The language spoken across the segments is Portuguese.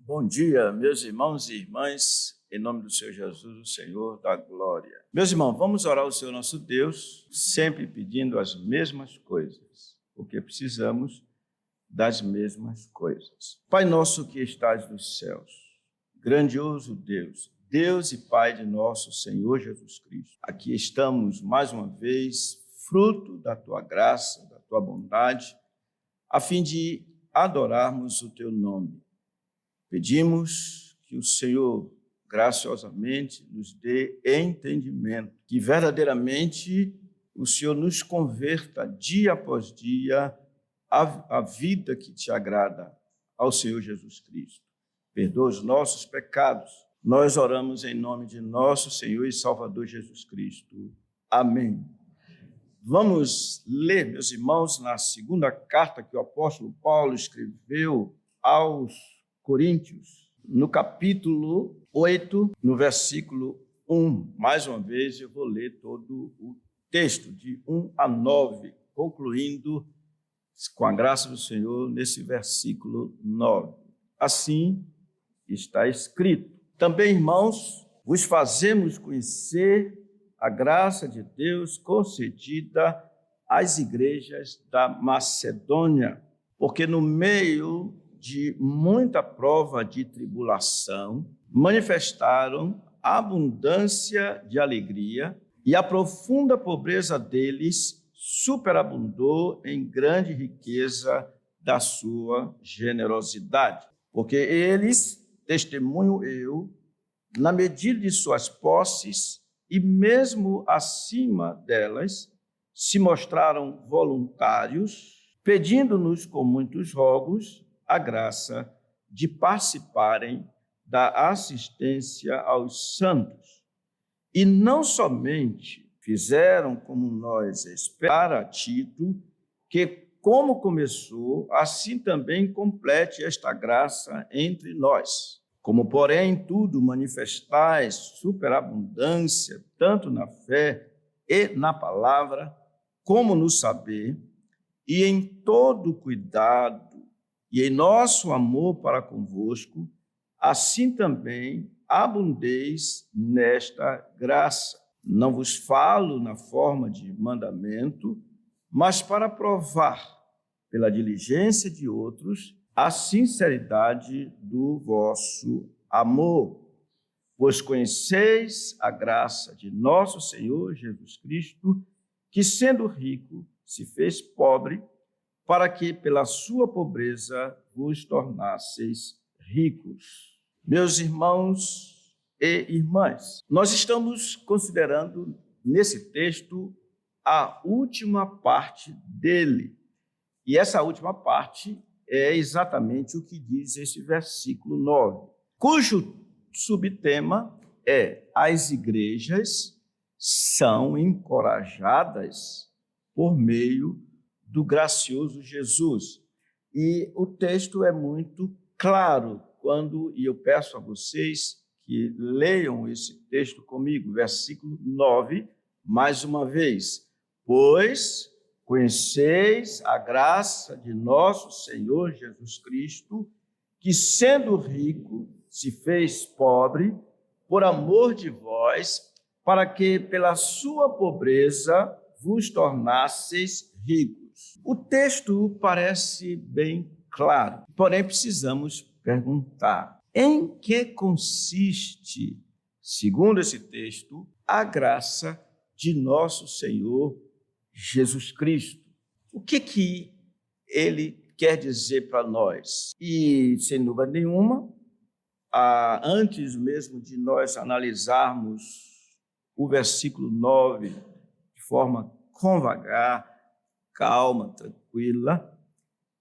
Bom dia, meus irmãos e irmãs, em nome do Senhor Jesus, o Senhor da glória. Meus irmãos, vamos orar ao Senhor nosso Deus, sempre pedindo as mesmas coisas, porque precisamos das mesmas coisas. Pai nosso que estás nos céus, grandioso Deus, Deus e Pai de nosso Senhor Jesus Cristo, aqui estamos mais uma vez, fruto da tua graça, da tua bondade, a fim de adorarmos o teu nome. Pedimos que o Senhor graciosamente nos dê entendimento, que verdadeiramente o Senhor nos converta dia após dia à vida que te agrada, ao Senhor Jesus Cristo. Perdoa os nossos pecados. Nós oramos em nome de nosso Senhor e Salvador Jesus Cristo. Amém. Vamos ler, meus irmãos, na segunda carta que o apóstolo Paulo escreveu aos Coríntios, no capítulo 8, no versículo 1. Mais uma vez, eu vou ler todo o texto, de 1 a 9, concluindo, com a graça do Senhor, nesse versículo 9. Assim está escrito: também, irmãos, vos fazemos conhecer a graça de Deus concedida às igrejas da Macedônia, porque no meio de muita prova de tribulação, manifestaram abundância de alegria, e a profunda pobreza deles superabundou em grande riqueza da sua generosidade. Porque eles, testemunho eu, na medida de suas posses e mesmo acima delas, se mostraram voluntários, pedindo-nos com muitos rogos a graça de participarem da assistência aos santos. E não somente fizeram como nós esperara Tito, que como começou, assim também complete esta graça entre nós. Como, porém, em tudo manifestais superabundância, tanto na fé e na palavra, como no saber, e em todo cuidado, e em nosso amor para convosco, assim também abundeis nesta graça. Não vos falo na forma de mandamento, mas para provar, pela diligência de outros, a sinceridade do vosso amor. Pois conheceis a graça de nosso Senhor Jesus Cristo, que, sendo rico, se fez pobre, para que pela sua pobreza vos tornasseis ricos. Meus irmãos e irmãs, nós estamos considerando nesse texto a última parte dele. E essa última parte é exatamente o que diz esse versículo 9, cujo subtema é: as igrejas são encorajadas por meio do gracioso Jesus. E o texto é muito claro e eu peço a vocês que leiam esse texto comigo, versículo 9, mais uma vez. Pois conheceis a graça de nosso Senhor Jesus Cristo, que, sendo rico, se fez pobre por amor de vós, para que pela sua pobreza vos tornasseis ricos. O texto parece bem claro, porém precisamos perguntar: em que consiste, segundo esse texto, a graça de nosso Senhor Jesus Cristo? O que ele quer dizer para nós? E, sem dúvida nenhuma, antes mesmo de nós analisarmos o versículo 9 de forma convagar, calma, tranquila,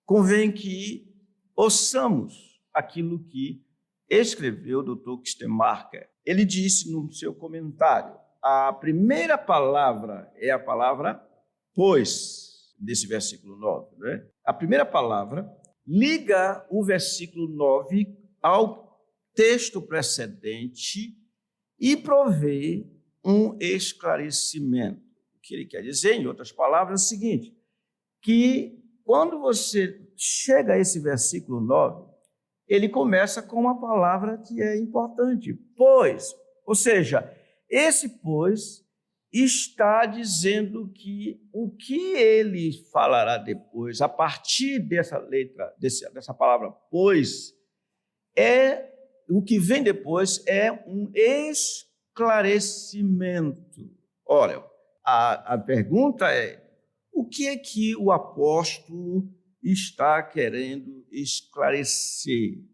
convém que ouçamos aquilo que escreveu o Dr. Kistemaker. Ele disse no seu comentário: a primeira palavra é a palavra pois, desse versículo 9. Né? A primeira palavra liga o versículo 9 ao texto precedente e provê um esclarecimento. O que ele quer dizer, em outras palavras, é o seguinte: que quando você chega a esse versículo 9, ele começa com uma palavra que é importante, pois. Ou seja, esse pois está dizendo que o que ele falará depois, a partir dessa letra, dessa palavra pois, o que vem depois é um esclarecimento. Olha, a pergunta é, o que é que o apóstolo está querendo esclarecer?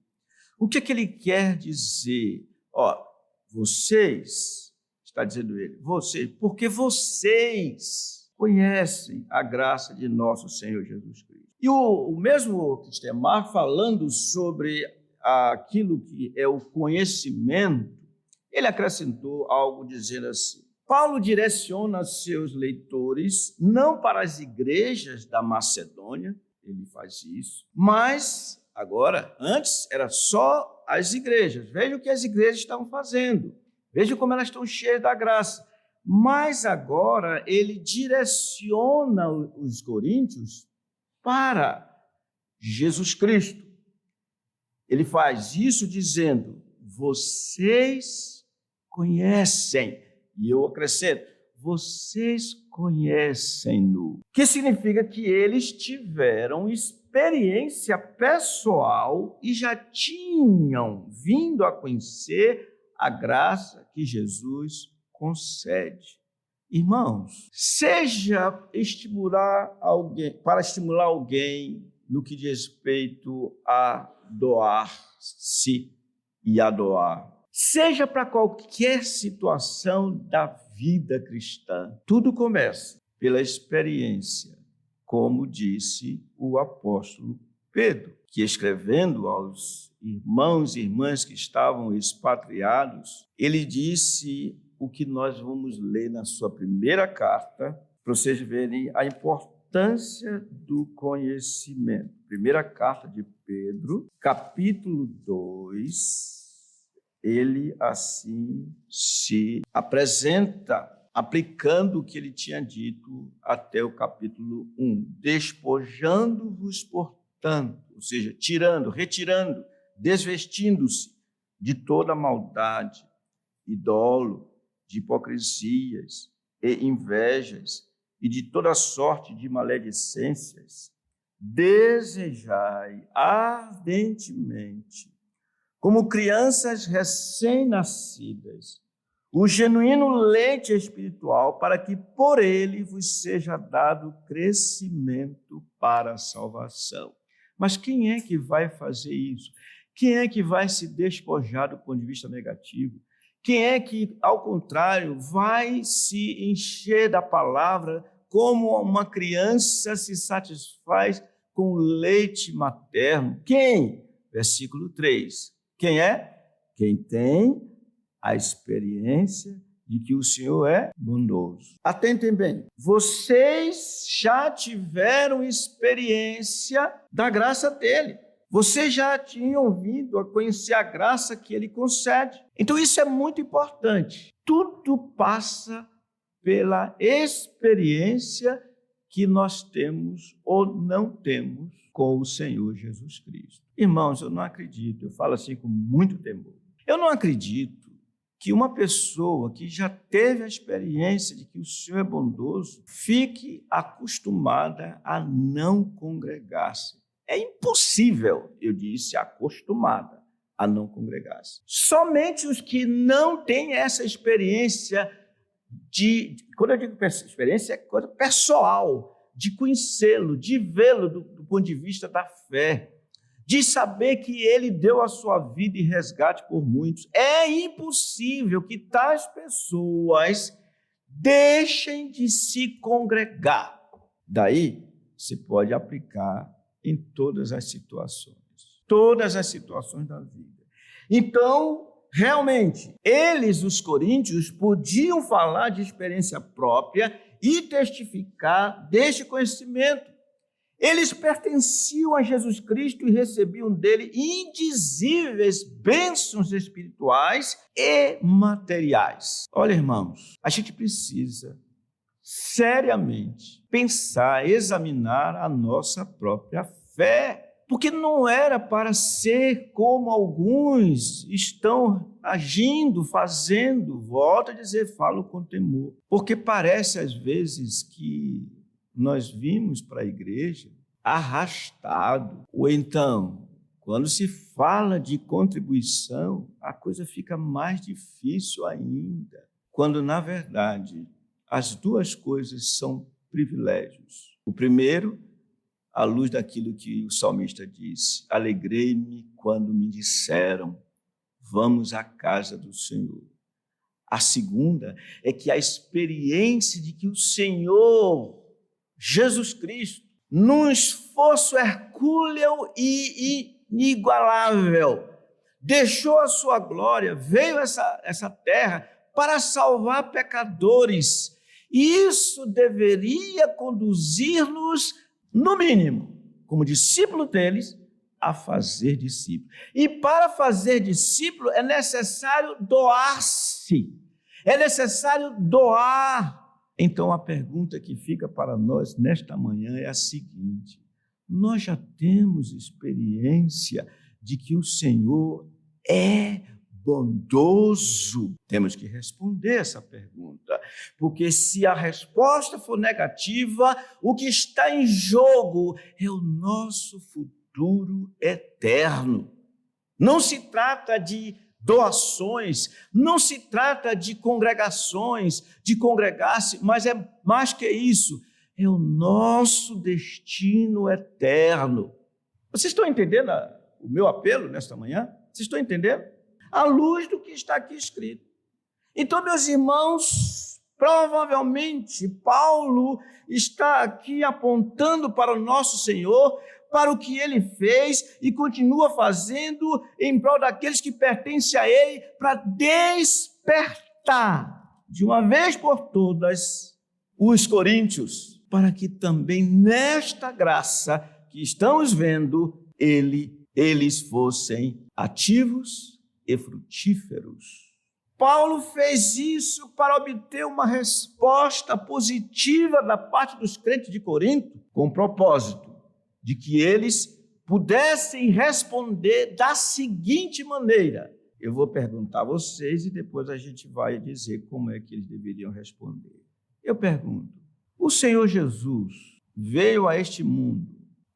O que é que ele quer dizer? Vocês, está dizendo ele, vocês, porque vocês conhecem a graça de nosso Senhor Jesus Cristo. E o mesmo Cristemar, falando sobre aquilo que é o conhecimento, ele acrescentou algo dizendo assim: Paulo direciona seus leitores não para as igrejas da Macedônia, ele faz isso, mas agora, antes era só as igrejas. Veja o que as igrejas estão fazendo, veja como elas estão cheias da graça. Mas agora ele direciona os coríntios para Jesus Cristo. Ele faz isso dizendo: vocês conhecem, e eu acrescento, vocês conhecem-no. Que significa que eles tiveram experiência pessoal e já tinham vindo a conhecer a graça que Jesus concede. Irmãos, seja para estimular alguém no que diz respeito a doar-se e a doar, seja para qualquer situação da vida cristã, tudo começa pela experiência, como disse o apóstolo Pedro, que escrevendo aos irmãos e irmãs que estavam expatriados, ele disse o que nós vamos ler na sua primeira carta, para vocês verem a importância do conhecimento. Primeira carta de Pedro, capítulo 2, ele assim se apresenta, aplicando o que ele tinha dito até o capítulo 1. Despojando-vos, portanto, ou seja, retirando, desvestindo-se de toda maldade e dolo, de hipocrisias e invejas e de toda sorte de maledicências, desejai ardentemente, como crianças recém-nascidas, o genuíno leite espiritual, para que por ele vos seja dado crescimento para a salvação. Mas quem é que vai fazer isso? Quem é que vai se despojar do ponto de vista negativo? Quem é que, ao contrário, vai se encher da palavra como uma criança se satisfaz com o leite materno? Quem? Versículo 3. Quem é? Quem tem a experiência de que o Senhor é bondoso. Atentem bem, vocês já tiveram experiência da graça dele. Vocês já tinham vindo a conhecer a graça que ele concede. Então isso é muito importante. Tudo passa pela experiência que nós temos ou não temos com o Senhor Jesus Cristo. Irmãos, eu não acredito, eu falo assim com muito temor. Eu não acredito que uma pessoa que já teve a experiência de que o Senhor é bondoso fique acostumada a não congregar-se. É impossível, eu disse, acostumada a não congregar-se. Somente os que não têm essa experiência quando eu digo experiência, é coisa pessoal, de conhecê-lo, de vê-lo do ponto de vista da fé, de saber que ele deu a sua vida em resgate por muitos. É impossível que tais pessoas deixem de se congregar. Daí, se pode aplicar em todas as situações da vida. Então, realmente, eles, os coríntios, podiam falar de experiência própria e testificar deste conhecimento. Eles pertenciam a Jesus Cristo e recebiam dele indizíveis bênçãos espirituais e materiais. Olha, irmãos, a gente precisa seriamente pensar, examinar a nossa própria fé. Porque não era para ser como alguns estão agindo, fazendo. Volto a dizer, falo com temor. Porque parece às vezes que nós vimos para a igreja arrastado. Ou então, quando se fala de contribuição, a coisa fica mais difícil ainda. Quando, na verdade, as duas coisas são privilégios. O primeiro, à luz daquilo que o salmista disse: alegrei-me quando me disseram, vamos à casa do Senhor. A segunda é que a experiência de que o Senhor, Jesus Cristo, num esforço hercúleo e inigualável, deixou a sua glória, veio a essa terra para salvar pecadores. E isso deveria conduzir-nos, no mínimo, como discípulo deles, a fazer discípulo. E para fazer discípulo é necessário doar-se, é necessário doar. Então a pergunta que fica para nós nesta manhã é a seguinte: nós já temos experiência de que o Senhor é bondoso? Temos que responder essa pergunta, porque se a resposta for negativa, o que está em jogo é o nosso futuro eterno. Não se trata de doações, não se trata de congregações, de congregar-se, mas é mais que isso, é o nosso destino eterno. Vocês estão entendendo o meu apelo nesta manhã? Vocês estão entendendo? À luz do que está aqui escrito. Então, meus irmãos, provavelmente Paulo está aqui apontando para o nosso Senhor, para o que ele fez e continua fazendo em prol daqueles que pertencem a ele, para despertar de uma vez por todas os coríntios, para que também nesta graça que estamos vendo, eles fossem ativos e frutíferos. Paulo fez isso para obter uma resposta positiva da parte dos crentes de Corinto, com o propósito de que eles pudessem responder da seguinte maneira. Eu vou perguntar a vocês e depois a gente vai dizer como é que eles deveriam responder. Eu pergunto: o Senhor Jesus veio a este mundo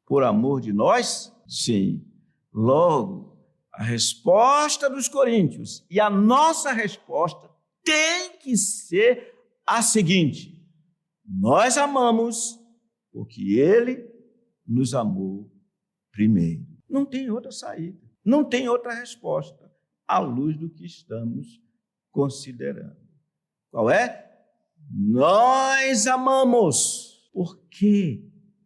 por amor de nós? Sim. Logo, a resposta dos coríntios e a nossa resposta tem que ser a seguinte: nós amamos porque Ele nos amou primeiro. Não tem outra saída, não tem outra resposta à luz do que estamos considerando. Qual é? Nós amamos porque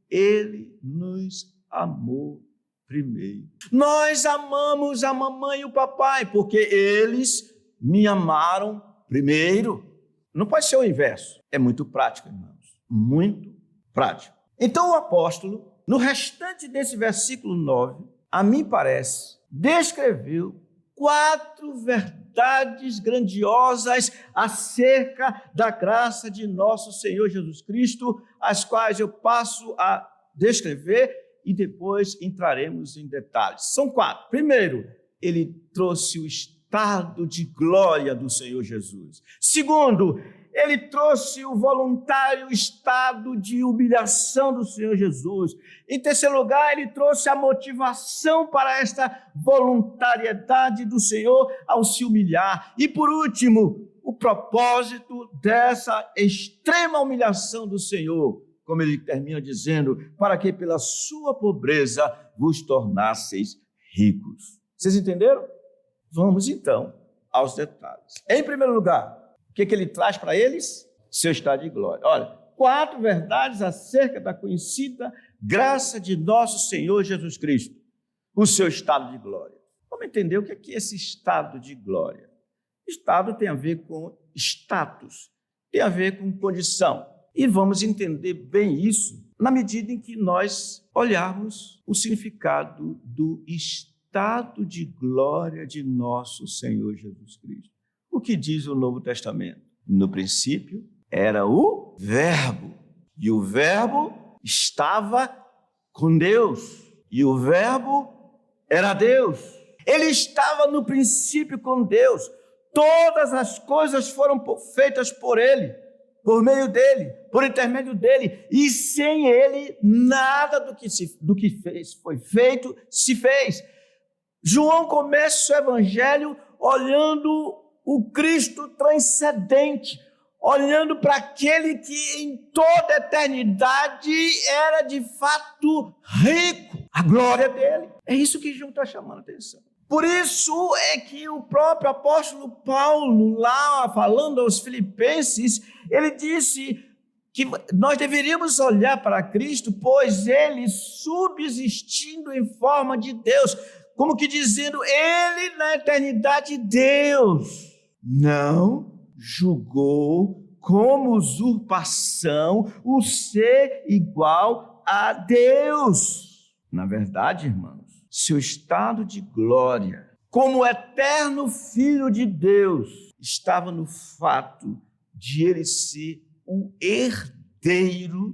Ele nos amou primeiro. Nós amamos a mamãe e o papai porque eles me amaram primeiro. Não pode ser o inverso. É muito prático, irmãos. Muito prático. Então o apóstolo, no restante desse versículo 9, a mim parece, descreveu 4 verdades grandiosas acerca da graça de nosso Senhor Jesus Cristo, as quais eu passo a descrever e depois entraremos em detalhes. São 4. Primeiro, ele trouxe o estado de glória do Senhor Jesus. Segundo, ele trouxe o voluntário estado de humilhação do Senhor Jesus. Em terceiro lugar, ele trouxe a motivação para esta voluntariedade do Senhor ao se humilhar. E por último, o propósito dessa extrema humilhação do Senhor, como ele termina dizendo, para que pela sua pobreza vos tornasseis ricos. Vocês entenderam? Vamos então aos detalhes. Em primeiro lugar, o que ele traz para eles? Seu estado de glória. Olha, 4 verdades acerca da conhecida graça de nosso Senhor Jesus Cristo. O seu estado de glória. Vamos entender o que é esse estado de glória. Estado tem a ver com status, tem a ver com condição. E vamos entender bem isso na medida em que nós olharmos o significado do estado de glória de nosso Senhor Jesus Cristo. O que diz o Novo Testamento? No princípio era o Verbo, e o Verbo estava com Deus, e o Verbo era Deus. Ele estava no princípio com Deus. Todas as coisas foram feitas por ele, por meio dele, por intermédio dele, e sem ele nada do que foi feito se fez. João começa o evangelho olhando o Cristo transcendente, olhando para aquele que em toda a eternidade era de fato rico, a glória dele. É isso que João está chamando a atenção. Por isso é que o próprio apóstolo Paulo, lá falando aos Filipenses, ele disse que nós deveríamos olhar para Cristo, pois ele, subsistindo em forma de Deus, como que dizendo, ele na eternidade Deus, não julgou como usurpação o ser igual a Deus. Na verdade, irmãos, seu estado de glória, como eterno Filho de Deus, estava no fato de ele ser o herdeiro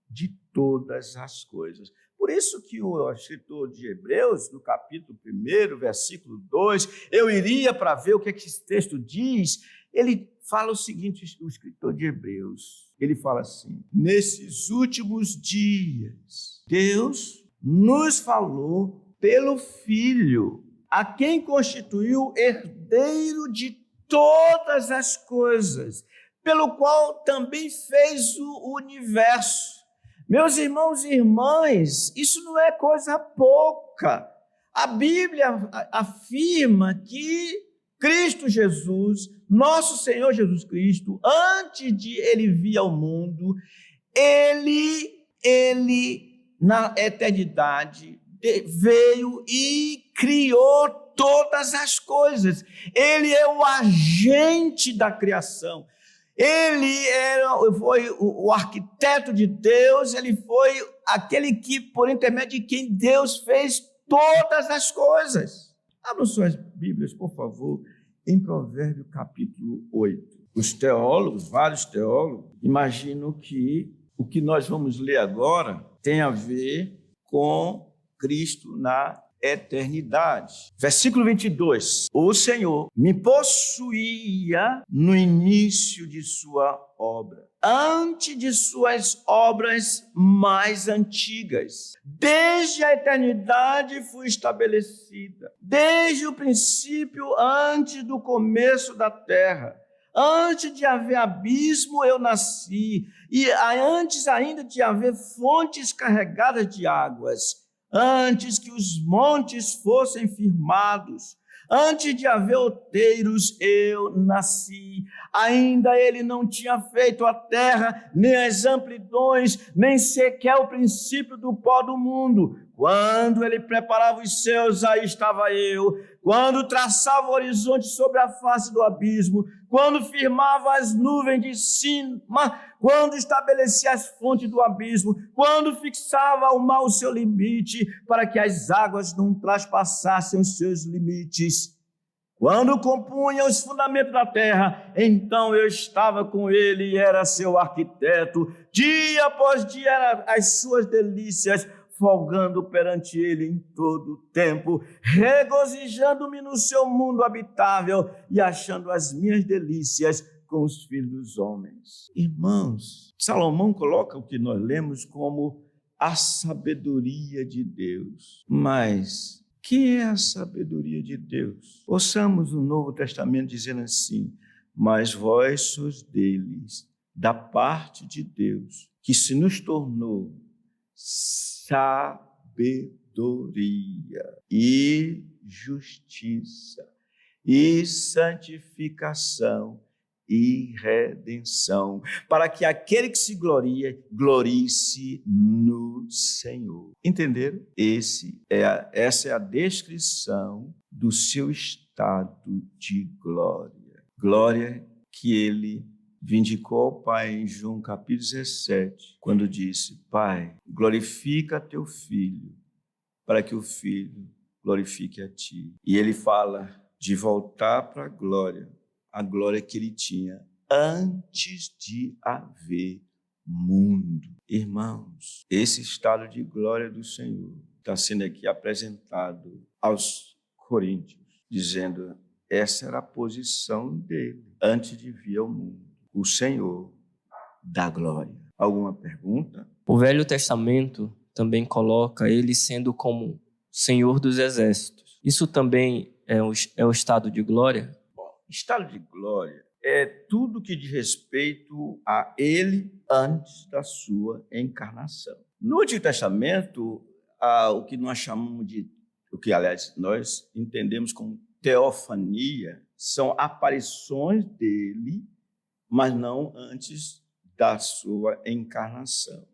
de todas as coisas. Por isso que o escritor de Hebreus, no capítulo 1, versículo 2, eu iria para ver o que esse texto diz, ele fala o seguinte, o escritor de Hebreus, ele fala assim, nesses últimos dias, Deus nos falou pelo Filho, a quem constituiu herdeiro de todas as coisas, pelo qual também fez o universo. Meus irmãos e irmãs, isso não é coisa pouca. A Bíblia afirma que Cristo Jesus, nosso Senhor Jesus Cristo, antes de ele vir ao mundo, ele na eternidade veio e criou todas as coisas. Ele é o agente da criação. Ele foi o arquiteto de Deus, ele foi aquele que, por intermédio de quem Deus fez todas as coisas. Abram suas Bíblias, por favor, em Provérbios capítulo 8. Os teólogos, vários teólogos, imaginam que o que nós vamos ler agora tem a ver com Cristo na eternidade. Versículo 22. O Senhor me possuía no início de sua obra, antes de suas obras mais antigas. Desde a eternidade fui estabelecida, desde o princípio, antes do começo da terra. Antes de haver abismo, eu nasci, e antes ainda de haver fontes carregadas de águas, antes que os montes fossem firmados, antes de haver outeiros, eu nasci. Ainda ele não tinha feito a terra, nem as amplidões, nem sequer o princípio do pó do mundo. Quando ele preparava os céus, aí estava eu. Quando traçava o horizonte sobre a face do abismo, quando firmava as nuvens de cima, quando estabelecia as fontes do abismo, quando fixava ao mar o seu limite, para que as águas não traspassassem os seus limites. Quando compunha os fundamentos da terra, então eu estava com ele e era seu arquiteto. Dia após dia eram as suas delícias, folgando perante ele em todo o tempo, regozijando-me no seu mundo habitável e achando as minhas delícias com os filhos dos homens. Irmãos, Salomão coloca o que nós lemos como a sabedoria de Deus. Mas que é a sabedoria de Deus? Ouçamos o Novo Testamento dizendo assim, mas vós sois deles, da parte de Deus, que se nos tornou sabedoria e justiça e santificação e redenção, para que aquele que se gloria, glorie-se no Senhor. Entenderam? Essa é a descrição do seu estado de glória. Glória que ele vindicou ao Pai em João capítulo 17, quando disse, Pai, glorifica teu Filho, para que o Filho glorifique a ti. E ele fala de voltar para a glória que ele tinha antes de haver mundo. Irmãos, esse estado de glória do Senhor está sendo aqui apresentado aos coríntios, dizendo: essa era a posição dele antes de vir ao mundo, o Senhor da glória. Alguma pergunta? O Velho Testamento também coloca ele sendo como Senhor dos Exércitos. Isso também é o estado de glória? Bom, estado de glória é tudo que diz respeito a ele antes da sua encarnação. No Antigo Testamento, o que nós chamamos de, o que aliás nós entendemos como teofania, são aparições dele, mas não antes da sua encarnação.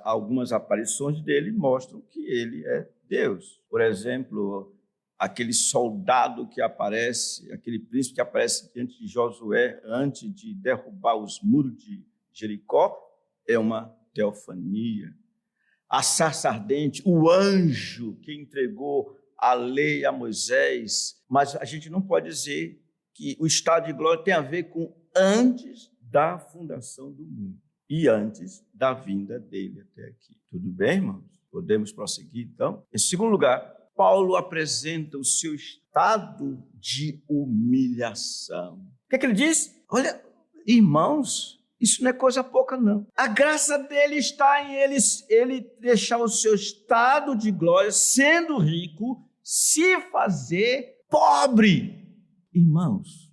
Algumas aparições dele mostram que ele é Deus. Por exemplo, aquele soldado que aparece, aquele príncipe que aparece diante de Josué antes de derrubar os muros de Jericó, é uma teofania. A sarça ardente, o anjo que entregou a lei a Moisés, mas a gente não pode dizer que o estado de glória tem a ver com antes da fundação do mundo e antes da vinda dele até aqui. Tudo bem, irmãos? Podemos prosseguir, então? Em segundo lugar, Paulo apresenta o seu estado de humilhação. O que é que ele diz? Olha, irmãos, isso não é coisa pouca, não. A graça dele está em ele deixar o seu estado de glória, sendo rico, se fazer pobre. Irmãos,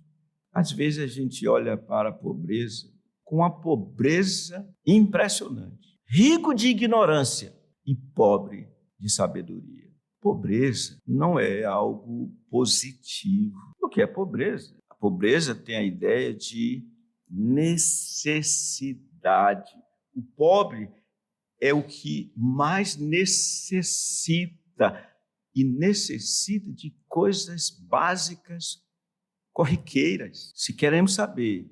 às vezes a gente olha para a pobreza com uma pobreza impressionante. Rico de ignorância e pobre de sabedoria. Pobreza não é algo positivo. O que é pobreza? A pobreza tem a ideia de necessidade. O pobre é o que mais necessita, e necessita de coisas básicas, corriqueiras. Se queremos saber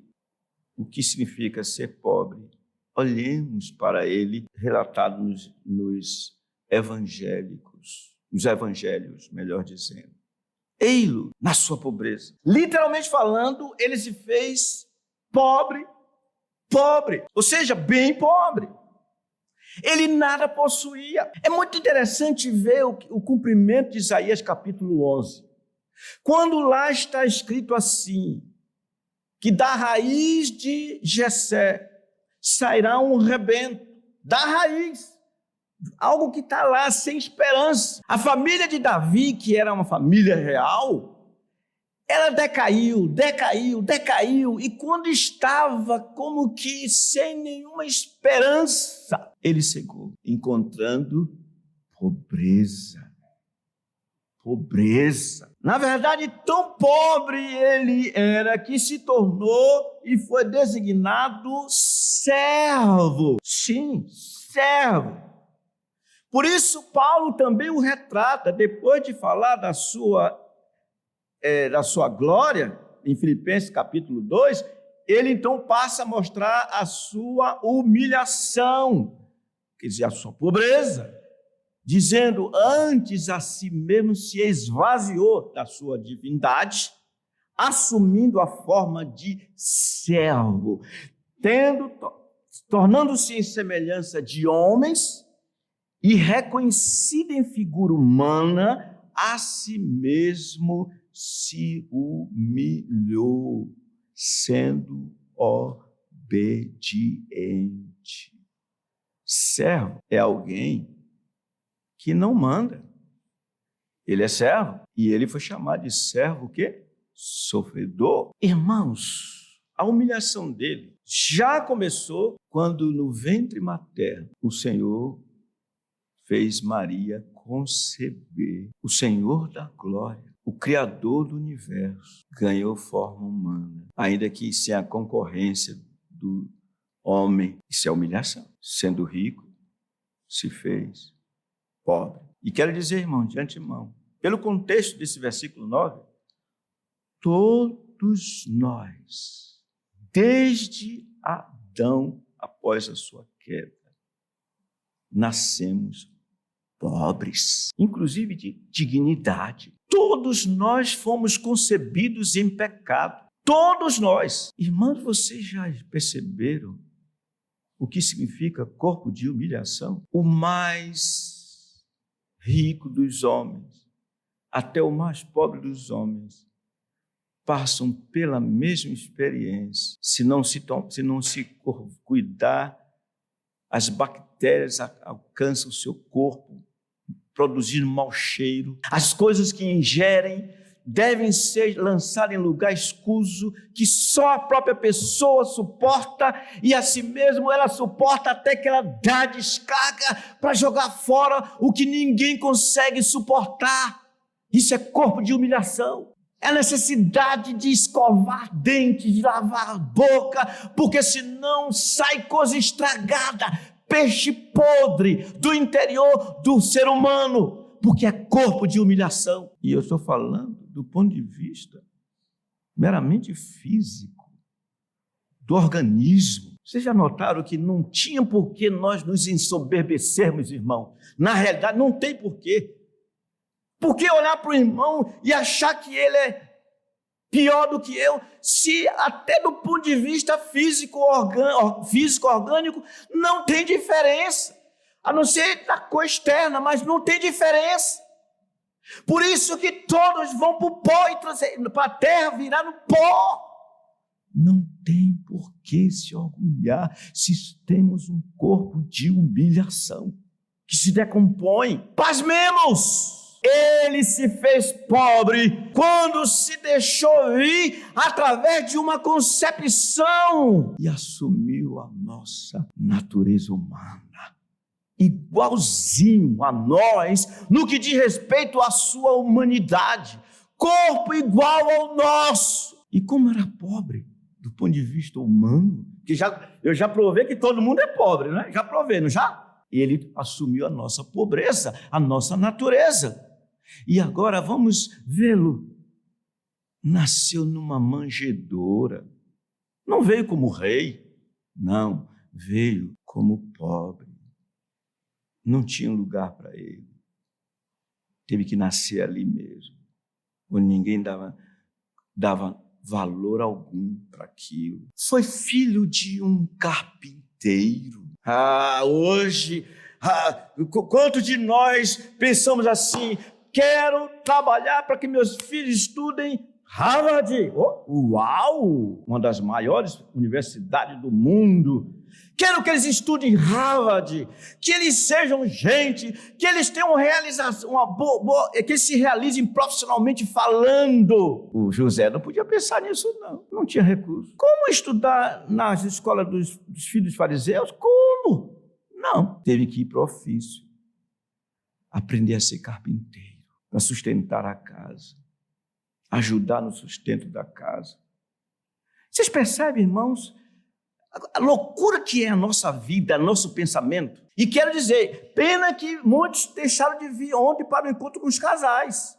o que significa ser pobre, olhemos para ele relatado nos evangelhos, melhor dizendo. Ei-lo na sua pobreza. Literalmente falando, ele se fez pobre, ou seja, bem pobre. Ele nada possuía. É muito interessante ver o cumprimento de Isaías capítulo 11. Quando lá está escrito assim, que da raiz de Jessé sairá um rebento, da raiz, algo que está lá sem esperança. A família de Davi, que era uma família real, ela decaiu, e quando estava como que sem nenhuma esperança, ele cegou, encontrando pobreza. Na verdade, tão pobre ele era que se tornou e foi designado servo. Sim, servo. Por isso, Paulo também o retrata, depois de falar da sua glória, em Filipenses capítulo 2, ele então passa a mostrar a sua humilhação, quer dizer, a sua pobreza, dizendo: antes a si mesmo se esvaziou da sua divindade, assumindo a forma de servo, tornando-se em semelhança de homens e reconhecido em figura humana, a si mesmo se humilhou, sendo obediente. Servo é alguém que não manda. Ele é servo e ele foi chamado de servo o quê? Sofredor. Irmãos, a humilhação dele já começou quando no ventre materno o Senhor fez Maria conceber. O Senhor da glória, o Criador do universo, ganhou forma humana, ainda que sem a concorrência do homem. Isso é humilhação. Sendo rico, se fez pobre. E quero dizer, irmão, de antemão, pelo contexto desse versículo 9, todos nós, desde Adão, após a sua queda, nascemos pobres, inclusive de dignidade. Todos nós fomos concebidos em pecado. Todos nós. Irmãos, vocês já perceberam o que significa corpo de humilhação? O mais rico dos homens, até o mais pobre dos homens, passam pela mesma experiência. Se não se cuidar, as bactérias alcançam o seu corpo, produzindo mau cheiro. As coisas que ingerem devem ser lançadas em lugar escuso, que só a própria pessoa suporta, e a si mesmo ela suporta até que ela dá descarga para jogar fora o que ninguém consegue suportar. Isso é corpo de humilhação. É a necessidade de escovar dentes, de lavar a boca, porque senão sai coisa estragada, peixe podre do interior do ser humano, porque é corpo de humilhação. E eu estou falando do ponto de vista meramente físico, do organismo. Vocês já notaram que não tinha por que nós nos ensoberbecermos, irmão? Na realidade, não tem por quê. Por que olhar para o irmão e achar que ele é pior do que eu, se até do ponto de vista físico orgânico, não tem diferença, a não ser da cor externa, mas não tem diferença. Por isso que todos vão para o pó e para a terra virar no pó. Não tem por que se orgulhar se temos um corpo de humilhação que se decompõe. Pasmemos! Ele se fez pobre quando se deixou vir através de uma concepção e assumiu a nossa natureza humana, igualzinho a nós no que diz respeito à sua humanidade, corpo igual ao nosso. E como era pobre do ponto de vista humano, que eu já provei que todo mundo é pobre, né? Já provei, não já? Ele assumiu a nossa pobreza, a nossa natureza. E agora vamos vê-lo. Nasceu numa manjedoura. Não veio como rei, não, veio como pobre. Não tinha lugar para ele. Teve que nascer ali mesmo, onde ninguém dava valor algum para aquilo. Foi filho de um carpinteiro. Hoje, quantos de nós pensamos assim: quero trabalhar para que meus filhos estudem Harvard. Uau! Uma das maiores universidades do mundo. Quero que eles estudem Harvard, que eles sejam gente, que eles tenham realização, que eles se realizem profissionalmente falando. O José não podia pensar nisso, não tinha recurso. Como estudar nas escolas dos filhos dos fariseus? Como? Não, teve que ir para o ofício, aprender a ser carpinteiro, para sustentar a casa, ajudar no sustento da casa. Vocês percebem, irmãos, a loucura que é a nossa vida, nosso pensamento? E quero dizer, pena que muitos deixaram de vir ontem para o encontro com os casais.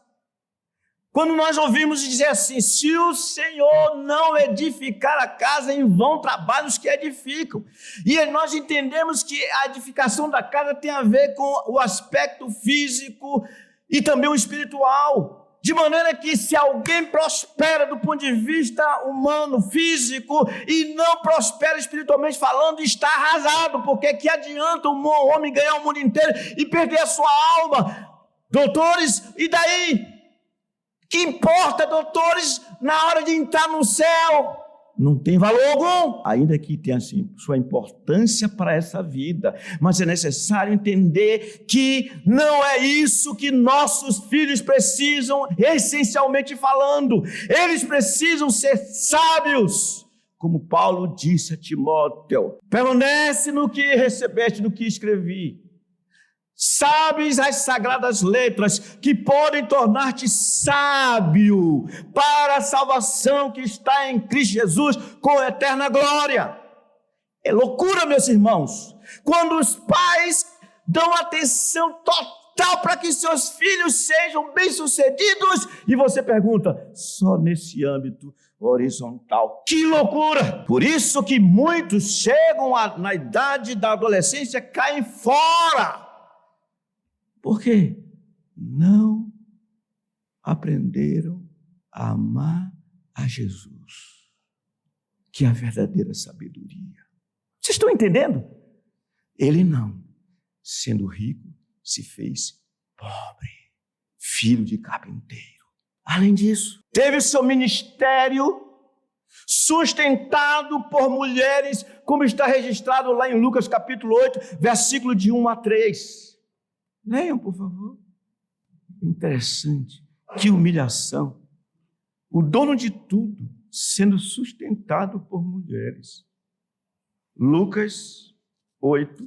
Quando nós ouvimos dizer assim: se o Senhor não edificar a casa, em vão trabalham os que edificam. E nós entendemos que a edificação da casa tem a ver com o aspecto físico e também o espiritual. De maneira que se alguém prospera do ponto de vista humano, físico, e não prospera espiritualmente falando, está arrasado, porque que adianta um homem ganhar o mundo inteiro e perder a sua alma? Doutores, e daí? Que importa, doutores, na hora de entrar no céu? Não tem valor algum, ainda que tenha assim, sua importância para essa vida, mas é necessário entender que não é isso que nossos filhos precisam, essencialmente falando. Eles precisam ser sábios, como Paulo disse a Timóteo: permanece no que recebeste, no que escrevi. Sabes as sagradas letras, que podem tornar-te sábio para a salvação que está em Cristo Jesus com eterna glória. É loucura, meus irmãos, quando os pais dão atenção total para que seus filhos sejam bem-sucedidos, e você pergunta: só nesse âmbito horizontal? Que loucura! Por isso que muitos chegam na idade da adolescência, caem fora. Por quê? Não aprenderam a amar a Jesus, que é a verdadeira sabedoria. Vocês estão entendendo? Ele não, sendo rico, se fez pobre, filho de carpinteiro. Além disso, teve o seu ministério sustentado por mulheres, como está registrado lá em Lucas capítulo 8, versículo de 1 a 3. Leiam, por favor. Interessante, que humilhação. O dono de tudo sendo sustentado por mulheres. Lucas 8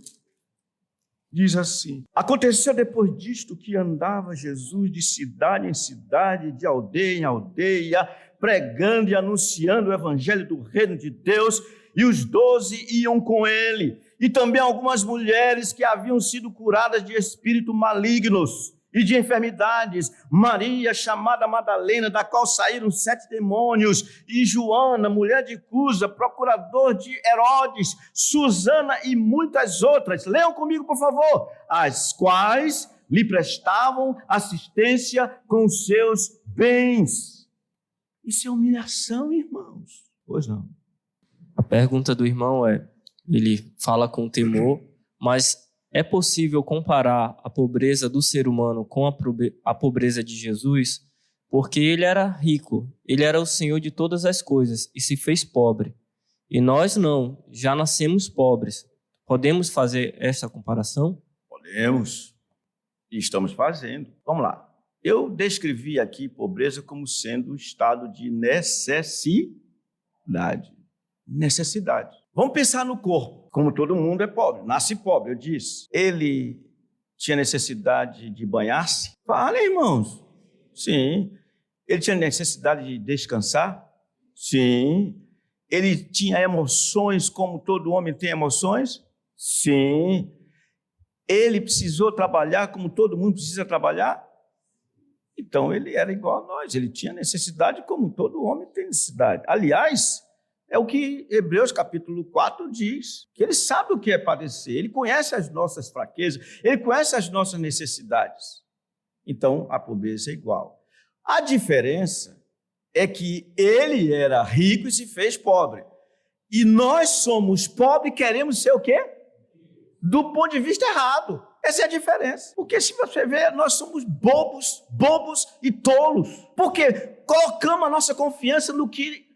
diz assim: aconteceu depois disto que andava Jesus de cidade em cidade, de aldeia em aldeia, pregando e anunciando o evangelho do reino de Deus, e os 12 iam com ele, e também algumas mulheres que haviam sido curadas de espíritos malignos e de enfermidades, Maria, chamada Madalena, da qual saíram 7 demônios, e Joana, mulher de Cusa, procurador de Herodes, Susana e muitas outras. Leiam comigo, por favor. As quais lhe prestavam assistência com os seus bens. Isso é humilhação, irmãos? Pois não. A pergunta do irmão ele fala com temor, mas é possível comparar a pobreza do ser humano com a pobreza de Jesus? Porque ele era rico, ele era o Senhor de todas as coisas e se fez pobre. E nós não, já nascemos pobres. Podemos fazer essa comparação? Podemos. E estamos fazendo. Vamos lá. Eu descrevi aqui pobreza como sendo um estado de necessidade. Necessidade. Vamos pensar no corpo. Como todo mundo é pobre, nasce pobre, eu disse. Ele tinha necessidade de banhar-se? Fala, irmãos. Sim. Ele tinha necessidade de descansar? Sim. Ele tinha emoções como todo homem tem emoções? Sim. Ele precisou trabalhar como todo mundo precisa trabalhar? Então, ele era igual a nós. Ele tinha necessidade como todo homem tem necessidade. Aliás, é o que Hebreus capítulo 4 diz, que ele sabe o que é padecer, ele conhece as nossas fraquezas, ele conhece as nossas necessidades. Então, a pobreza é igual. A diferença é que ele era rico e se fez pobre. E nós somos pobres e queremos ser o quê? Do ponto de vista errado. Essa é a diferença. Porque se você ver, nós somos bobos e tolos. Porque colocamos a nossa confiança no que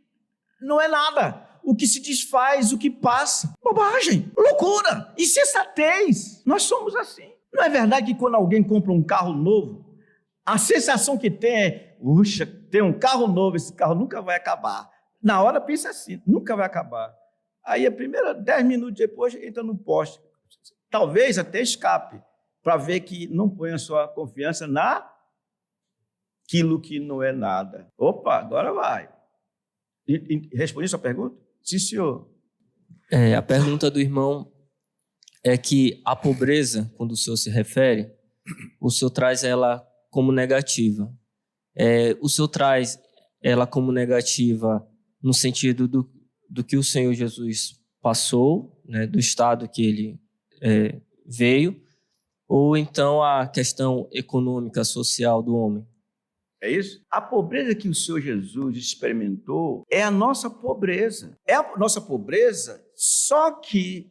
não é nada, o que se desfaz, o que passa. Bobagem, loucura, insensatez. Nós somos assim. Não é verdade que quando alguém compra um carro novo, a sensação que tem é, puxa, tem um carro novo, esse carro nunca vai acabar. Na hora pensa assim, nunca vai acabar. Aí a primeira 10 minutos depois entra no poste. Talvez até escape, para ver que não põe a sua confiança naquilo que não é nada. Opa, agora vai. Respondi sua pergunta? Sim, senhor. A pergunta do irmão é que a pobreza, quando o senhor se refere, o senhor traz ela como negativa. O senhor traz ela como negativa no sentido do que o Senhor Jesus passou, né, do estado que ele veio, ou então a questão econômica, social do homem? É isso? A pobreza que o Senhor Jesus experimentou é a nossa pobreza. É a nossa pobreza, só que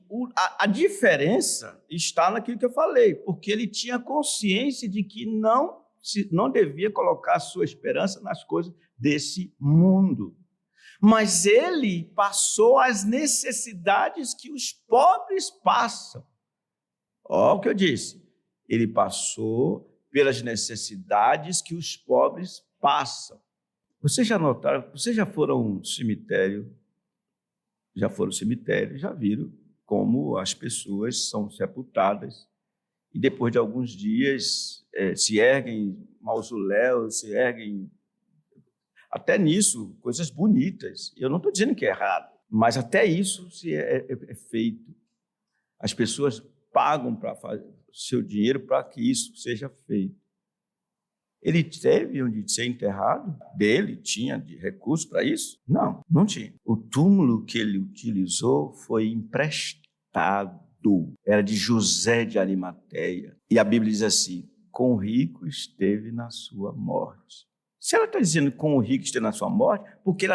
a diferença está naquilo que eu falei, porque ele tinha consciência de que não devia colocar a sua esperança nas coisas desse mundo. Mas ele passou as necessidades que os pobres passam. Olha o que eu disse. Ele passou pelas necessidades que os pobres passam. Vocês já notaram, vocês já foram ao cemitério, já viram como as pessoas são sepultadas e depois de alguns dias se erguem mausoléus, se erguem, até nisso, coisas bonitas. Eu não estou dizendo que é errado, mas até isso é feito. As pessoas pagam para fazer seu dinheiro para que isso seja feito. Ele teve onde ser enterrado? Dele tinha de recurso para isso? Não, não tinha. O túmulo que ele utilizou foi emprestado. Era de José de Arimateia. E a Bíblia diz assim, com o rico esteve na sua morte. Se ela está dizendo com o rico esteve na sua morte, porque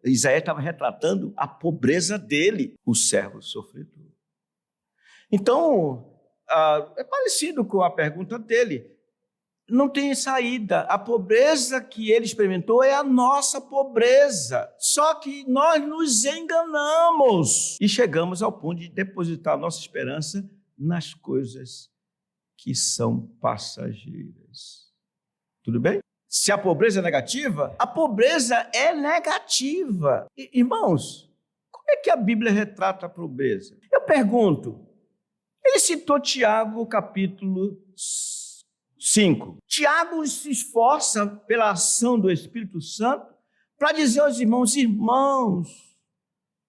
Isaías estava retratando a pobreza dele, o servo sofredor. Então, é parecido com a pergunta dele. não tem saída. A pobreza que ele experimentou é a nossa pobreza. Só que nós nos enganamos e chegamos ao ponto de depositar nossa esperança nas coisas que são passageiras. Tudo bem? Se a pobreza é negativa, a pobreza é negativa. Irmãos, como é que a Bíblia retrata a pobreza? Eu pergunto, ele citou Tiago, capítulo 5. Tiago se esforça pela ação do Espírito Santo para dizer aos irmãos,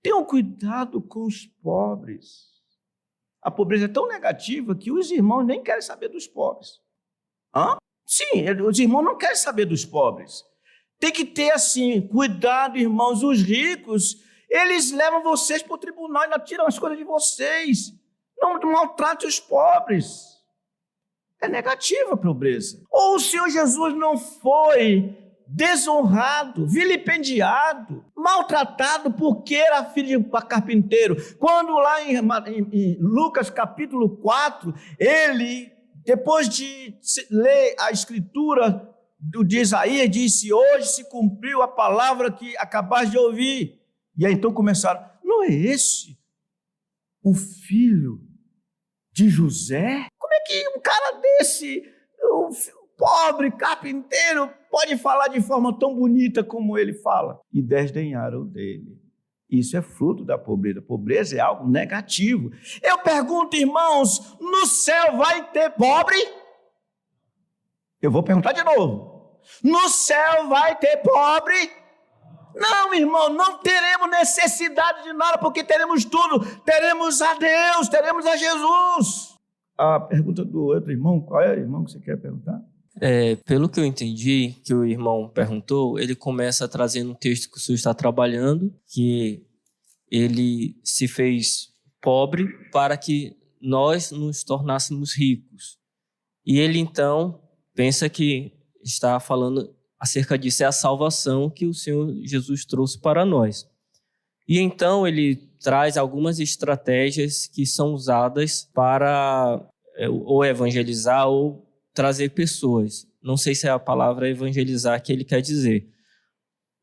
tenham cuidado com os pobres. A pobreza é tão negativa que os irmãos nem querem saber dos pobres. Sim, os irmãos não querem saber dos pobres. Tem que ter assim, cuidado, irmãos, os ricos, eles levam vocês para o tribunal e tiram as coisas de vocês. Não maltrate os pobres. É negativa a pobreza. Ou o Senhor Jesus não foi desonrado, vilipendiado, maltratado porque era filho de carpinteiro. Quando lá em Lucas capítulo 4, ele, depois de ler a escritura de Isaías, disse, hoje se cumpriu a palavra que acabaste de ouvir. E aí então começaram, não é esse o filho de José? Como é que um cara desse, o pobre carpinteiro, pode falar de forma tão bonita como ele fala? E desdenharam dele. Isso é fruto da pobreza. Pobreza é algo negativo. Eu pergunto, irmãos, no céu vai ter pobre? Eu vou perguntar de novo. No céu vai ter pobre? Não, irmão, não teremos necessidade de nada, porque teremos tudo. Teremos a Deus, teremos a Jesus. A pergunta do outro irmão, qual é, irmão, que você quer perguntar? Pelo que eu entendi, que o irmão perguntou, ele começa trazendo um texto que o senhor está trabalhando, que ele se fez pobre para que nós nos tornássemos ricos. E ele, então, pensa que está falando acerca disso, é a salvação que o Senhor Jesus trouxe para nós. E então ele traz algumas estratégias que são usadas para ou evangelizar ou trazer pessoas. Não sei se é a palavra evangelizar que ele quer dizer.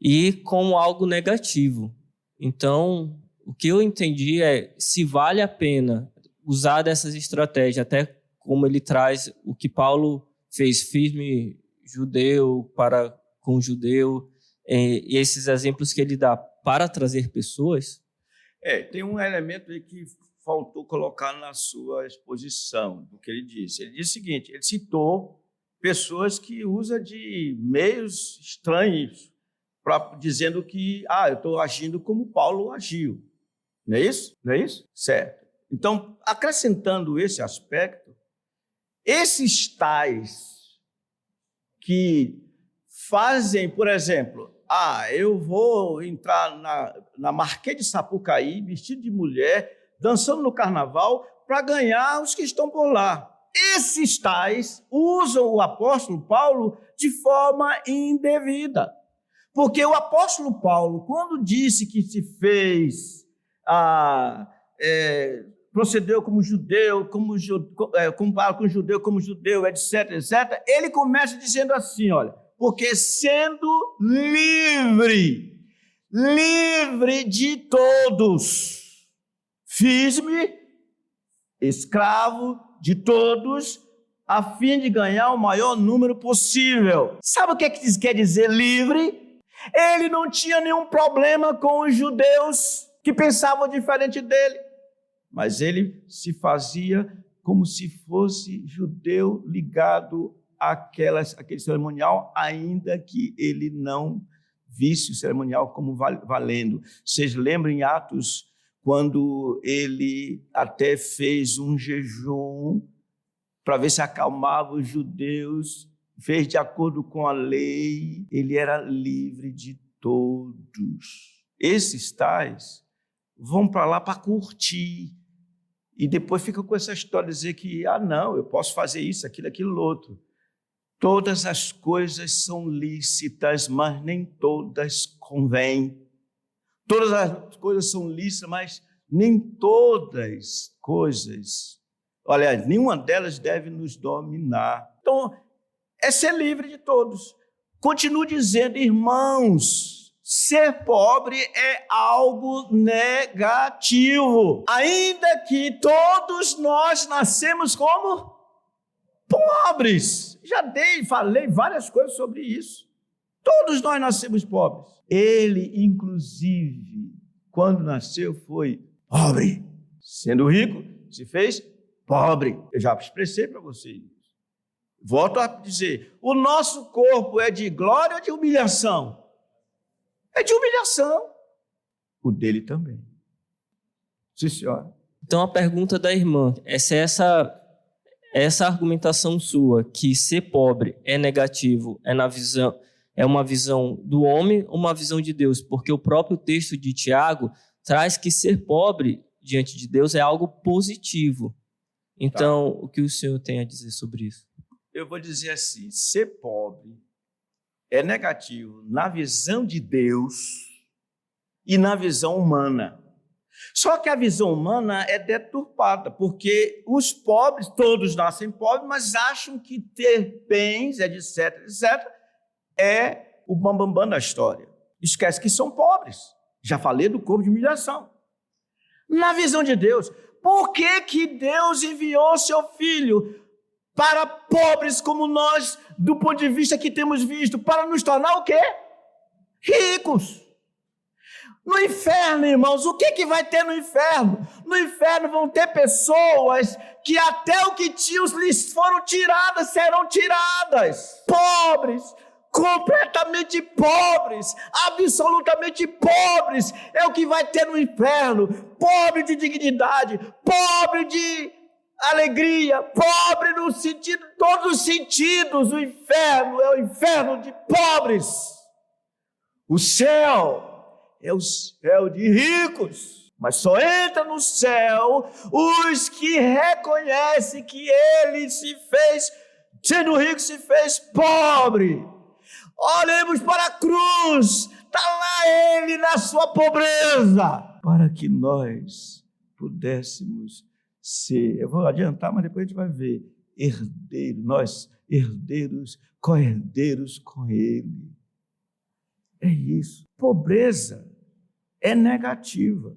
E como algo negativo. Então, o que eu entendi é se vale a pena usar dessas estratégias, até como ele traz o que Paulo fez, firme judeu para com judeu, e esses exemplos que ele dá para trazer pessoas. Tem um elemento aí que faltou colocar na sua exposição, do que ele disse. Ele disse o seguinte, ele citou pessoas que usam de meios estranhos, dizendo que, eu estou agindo como Paulo agiu. Não é isso? Não é isso? Certo. Então, acrescentando esse aspecto, esses tais que fazem, por exemplo, eu vou entrar na Marquês de Sapucaí, vestido de mulher, dançando no carnaval, para ganhar os que estão por lá. Esses tais usam o apóstolo Paulo de forma indevida. Porque o apóstolo Paulo, quando disse que se fez, procedeu como judeu, compara com judeu como judeu, etc., etc., ele começa dizendo assim, olha, porque sendo livre de todos, fiz-me escravo de todos, a fim de ganhar o maior número possível. Sabe o que quer dizer livre? Ele não tinha nenhum problema com os judeus que pensavam diferente dele, mas ele se fazia como se fosse judeu ligado àquele cerimonial, ainda que ele não visse o cerimonial como valendo. Vocês lembram em Atos, quando ele até fez um jejum para ver se acalmava os judeus, fez de acordo com a lei, ele era livre de todos. Esses tais vão para lá para curtir, e depois fica com essa história de dizer que, não, eu posso fazer isso, aquilo, outro. Todas as coisas são lícitas, mas nem todas convêm. Todas as coisas são lícitas, mas nem todas coisas, aliás, nenhuma delas deve nos dominar. Então, é ser livre de todos. Continuo dizendo, irmãos, ser pobre é algo negativo. Ainda que todos nós nascemos como pobres. Falei várias coisas sobre isso. Todos nós nascemos pobres. Ele, inclusive, quando nasceu, foi pobre. Sendo rico, se fez pobre. Eu já expressei para vocês. Volto a dizer, o nosso corpo é de glória ou de humilhação? É de humilhação. O dele também. Sim, senhora. Então a pergunta da irmã é se essa argumentação sua, que ser pobre é negativo, é uma visão do homem ou uma visão de Deus? Porque o próprio texto de Tiago traz que ser pobre diante de Deus é algo positivo. Então, o que o senhor tem a dizer sobre isso? Eu vou dizer assim, ser pobre é negativo na visão de Deus e na visão humana. Só que a visão humana é deturpada, porque os pobres, todos nascem pobres, mas acham que ter bens, etc., é o bambambam da história. Esquece que são pobres. Já falei do corpo de humilhação. Na visão de Deus, por que Deus enviou seu filho para pobres como nós, do ponto de vista que temos visto, para nos tornar o quê? Ricos. No inferno, irmãos, o que vai ter no inferno? No inferno vão ter pessoas que até o que tinham lhes foram tiradas, serão tiradas. Pobres, completamente pobres, absolutamente pobres, é o que vai ter no inferno. Pobre de dignidade, pobre de alegria, pobre no sentido, todos os sentidos. O inferno é o inferno de pobres. O céu é o céu de ricos, mas só entra no céu os que reconhecem que ele se fez, sendo rico, se fez pobre. Olhemos para a cruz, está lá ele na sua pobreza, para que nós pudéssemos ser, eu vou adiantar, mas depois a gente vai ver, herdeiros, nós herdeiros, co-herdeiros com ele. É isso. Pobreza é negativa,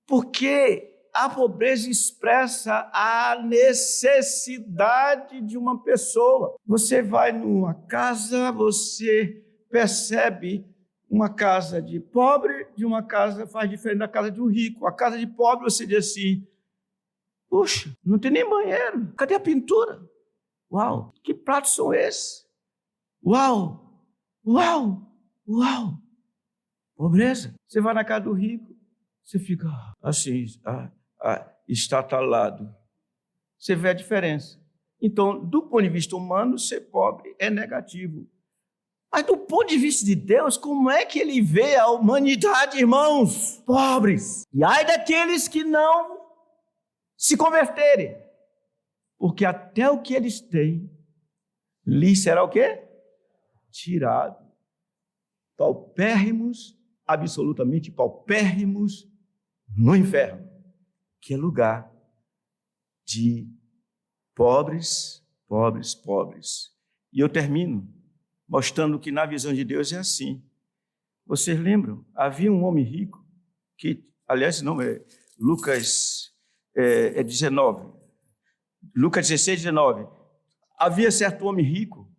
porque a pobreza expressa a necessidade de uma pessoa. Você vai numa casa, você percebe uma casa de pobre, de uma casa faz diferente da casa de um rico. A casa de pobre você diz assim, puxa, não tem nem banheiro, cadê a pintura? Uau, que pratos são esses? Uau, uau, uau. Pobreza. Você vai na casa do rico, você fica assim, estatalado. Você vê a diferença. Então, do ponto de vista humano, ser pobre é negativo. Mas do ponto de vista de Deus, como é que ele vê a humanidade, irmãos? Pobres. E ai daqueles que não se converterem. Porque até o que eles têm, lhes será o quê? Tirado. Paupérrimos, absolutamente paupérrimos, no inferno, que é lugar de pobres, pobres, pobres. E eu termino mostrando que na visão de Deus é assim. Vocês lembram? Havia um homem rico, que, aliás, não é Lucas 19, Lucas 16, 19. Havia certo homem rico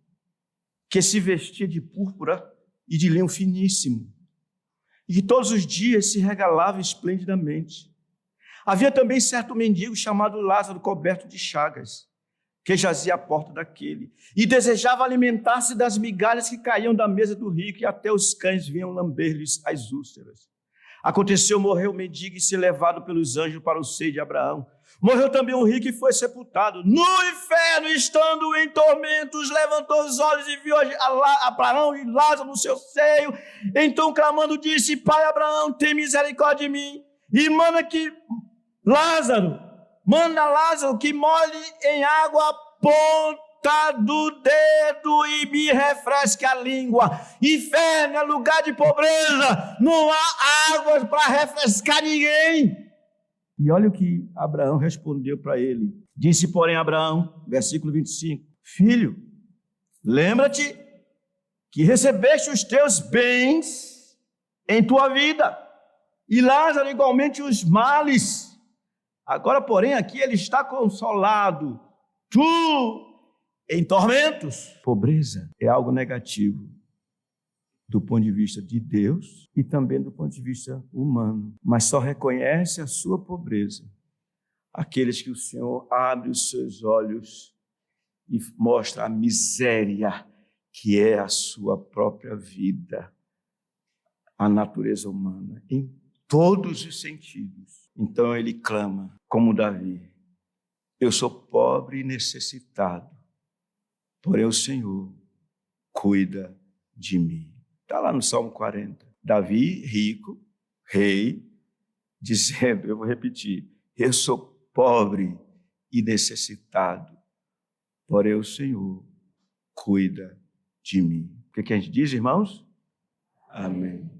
que se vestia de púrpura e de linho finíssimo, e que todos os dias se regalava esplendidamente. Havia também certo mendigo chamado Lázaro, coberto de chagas, que jazia à porta daquele, e desejava alimentar-se das migalhas que caíam da mesa do rico, e até os cães vinham lamber-lhes as úlceras. Aconteceu, morreu o mendigo e se levado pelos anjos para o seio de Abraão. Morreu também um rico e foi sepultado. No inferno, estando em tormentos, levantou os olhos e viu Abraão e Lázaro no seu seio. Então, clamando, disse: Pai Abraão, tem misericórdia de mim e manda Lázaro que molhe em água a ponta do dedo e me refresque a língua. Inferno é lugar de pobreza, não há águas para refrescar ninguém. E olha o que Abraão respondeu para ele. Disse, porém, Abraão, versículo 25, filho, Lembra-te que recebeste os teus bens em tua vida, e Lázaro igualmente os males. Agora, porém, aqui ele está consolado, tu em tormentos. Pobreza é algo negativo do ponto de vista de Deus e também do ponto de vista humano, mas só reconhece a sua pobreza aqueles que o Senhor abre os seus olhos e mostra a miséria que é a sua própria vida, a natureza humana, em todos os sentidos. Então ele clama, como Davi: eu sou pobre e necessitado, porém o Senhor cuida de mim. Está lá no Salmo 40. Davi, rico, rei, dizendo, eu vou repetir, eu sou pobre e necessitado, porém o Senhor cuida de mim. O que a gente diz, irmãos? Amém.